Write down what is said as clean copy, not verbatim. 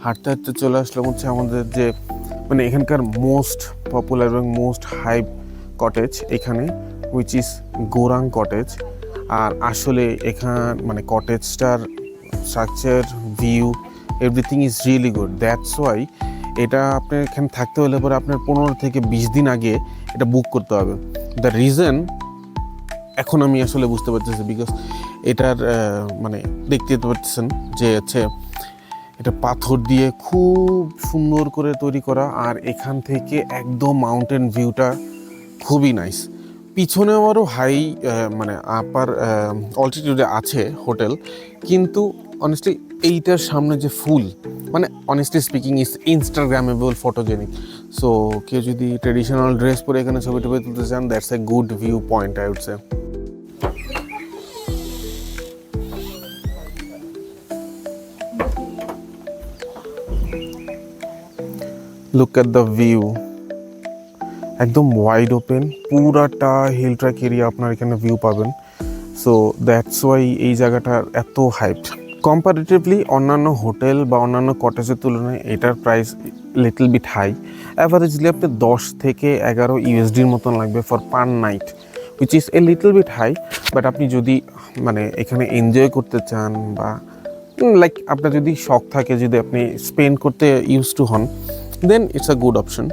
হাঁটতে হাঁটতে চলে আসলাম হচ্ছে আমাদের যে মানে এখানকার মোস্ট পপুলার এবং মোস্ট হাইপ কটেজ এখানে, হুইচ ইজ গোরাং কটেজ। আর আসলে এখান মানে কটেজটার structure, view, everything is really good. That's why এটা আপনার এখানে থাকতে হলে পরে আপনার 15 থেকে 20 দিন আগে এটা বুক করতে হবে। দ্য রিজন এখন আমি আসলে বুঝতে পারতেছি, বিকজ এটার মানে দেখতে পাচ্ছেন যে হচ্ছে এটা পাথর দিয়ে খুব সুন্দর করে তৈরি করা, আর এখান থেকে একদম মাউন্টেন ভিউটা খুবই নাইস। পিছনেও আরও হাই মানে আপার অল্টিটিউডে আছে হোটেল, কিন্তু অনেস্টলি এইটার সামনে যে ফুল মানে honestly speaking is Instagrammable, photogenic. So কেউ যদি ট্রেডিশনাল ড্রেস পরে এখানে ছবি টবি তুলতে চান, that's a good view point I would say. Look at the view, একদম ওয়াইড ওপেন, পুরাটা হিল ট্র্যাক এরিয়া আপনার এখানে ভিউ পাবেন। সো দ্যাটস ওয়াই এই জায়গাটার এত হাইপড। কম্পারেটিভলি অন্যান্য হোটেল বা অন্যান্য কটেজের তুলনায় এটার price little bit high. Averagely আপনি 10 থেকে 11 ইউএসডির মতন লাগবে for per night, which is a little bit high. But আপনি যদি মানে এখানে এনজয় করতে চান বা লাইক আপনার যদি শখ থাকে, যদি আপনি স্পেন্ড করতে ইউজ টু হন, দেন ইটস আ গুড অপশন।